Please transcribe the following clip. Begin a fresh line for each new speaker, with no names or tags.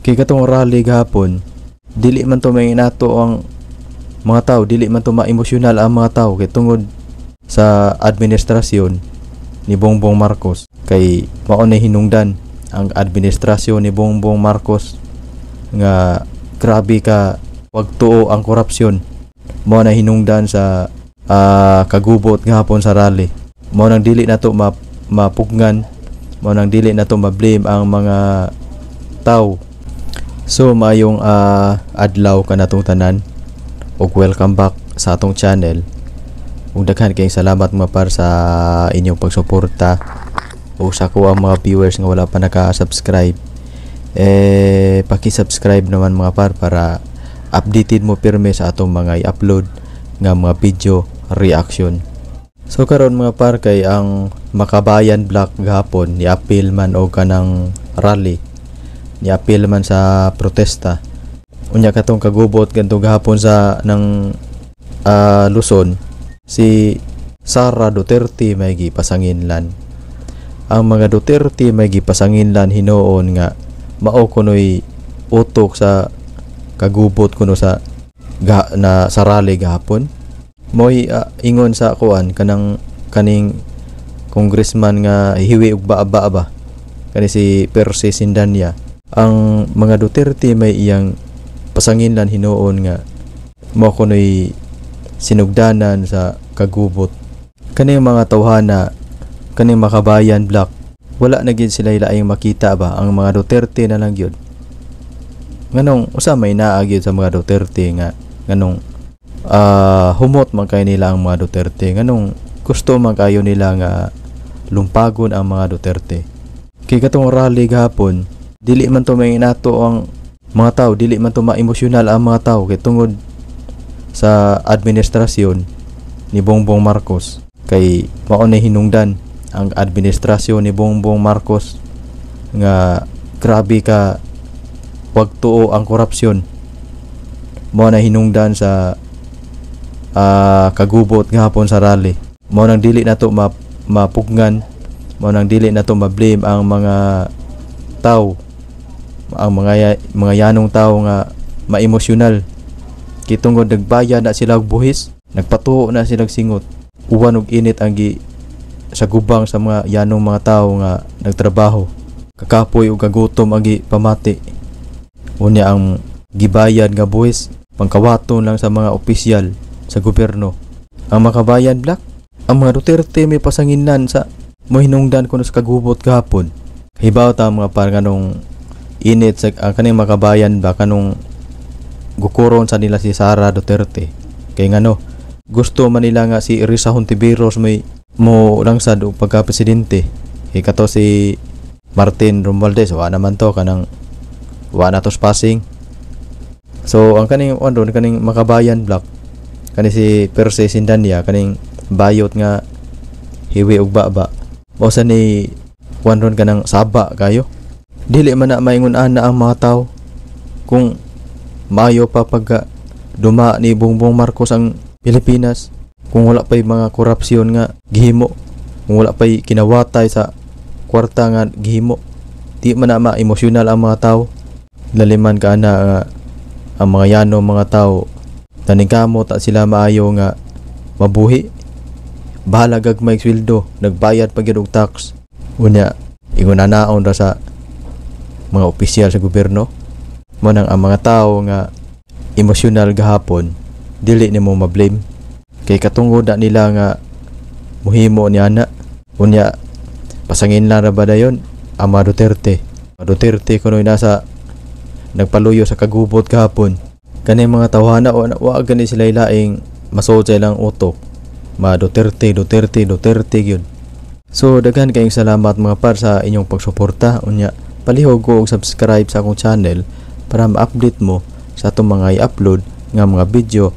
Kay katong rally gahapon, dili man to may nato ang mga tao, dili man to ma-emosyonal ang mga tao kay tungod sa administrasyon ni Bongbong Marcos. Kay mao na hinungdan ang administrasyon ni Bongbong Marcos nga grabe ka wag tuo ang korupsyon. Mao na hinungdan sa kagubot gahapon sa rally. Mao nang dili nato mapugnan, mao nang dili nato ma-blame ang mga tao. So mayong adlaw kanatong tanan ug welcome back sa atong channel. Ug daghan kayong salamat mga par sa inyong pagsuporta o sa ko ang mga viewers nga wala pa naka-subscribe. Paki-subscribe naman mga par para updated mo pirme sa atong mga i-upload nga mga video reaction. So karon mga par kay ang Makabayan Black gahapon ni-appeal man og kanang rally. Ni-appeal man sa protesta. Unya katong kagubot ganto gahapon sa ng Luzon, si Sara Duterte may gipasanginlan. Ang mga Duterte may gipasanginlan hinuon nga mao kunoy utok sa kagubot kuno sa sa rally gahapon. Moy ingon sa kuan kaning congressman nga hiwi og baaba ba kani si Percy Sindanya. Ang mga Duterte may iyang pasanginlan hinuon nga mao kunoy sinugdanan sa kagubot. Kaning mga tawhana, kaning Makabayan Black, wala na gyud sila laing makita ba ang mga Duterte na lang gyud. Nganong usa may naa gyud sa mga Duterte nga nganong humot man kay nila ang mga Duterte, nganong gusto man kayo nila nga lumpagon ang mga Duterte. Kay katong rally gahapon, dili man to may nato ang mga tao, dili man to ma-emosyonal ang mga tao kay tungod sa administrasyon ni Bongbong Marcos. Kay mao na hinungdan ang administrasyon ni Bongbong Marcos nga grabe ka wag tuo ang korupsyon. Mao na hinungdan sa kagubot gahapon sa rally. Mao nang dili nato mapugnan, mao nang dili nato ma-blame ang mga tao, ang mga yanong tao nga ma-emosyonal. Kitungod nagbayad na sila og buhis, nagpatuo na sila singot. Uwan og init ang sa gubang sa mga yanong mga tao nga nagtrabaho. Kakapoy og kagutom ang pamati. Unya ang gibayad nga buhis pangkawaton lang sa mga opisyal sa gobyerno. Ang Makabayan Black, ang mga Duterte may pasanginlan sa mohinungdan kuno sa kagubot gahapon. Hibaw ta mga par kanong init sa kaning Makabayan Black kanong gukuron sa nila si Sara Duterte. Kay ngano gusto man nila nga si Risa Hontiveros may mo langsad og pagka-presidente. Kay kato si Martin Romualdez wa naman to kanang wa na to passing. So ang kaning kaning Makabayan Black kani si Percy Sindanya kaning bayot nga hiwi og baba. Mao sa ni ron kanang saba kayo. Dili man na maingon ana ang mga tao kung maayo pa pagka duma ni Bongbong Marcos ang Pilipinas, kung wala pa'y mga korupsyon nga gihimo, kung wala pa'y kinawatay sa kwarta nga gihimo, di man na ma-emosyonal ang mga tao. Laliman ka na ang mga yano mga tao taningkamot at sila maayo nga mabuhi. Bahala gagmay sweldo, nagbayad pa gyud og tax. Unya igunanaon ra sa mga opisyal sa gobyerno. Mo nang ang mga tao nga emosyonal gahapon, dili nimo ma-blame kay katungod na nila nga muhimo ni ana. Unya pasanginlan ra ba dayon ang mga Duterte. Duterte kunoy nasa nagpaluyo sa kagubot gahapon. Kani mga tawhana o wa gani sila laing masod sa ilang utok. Mga Duterte gyud. So daghan kayong salamat mga par sa inyong pagsuporta. Unya palihog ko og subscribe sa akong channel para ma-update mo sa atong mga i-upload nga mga video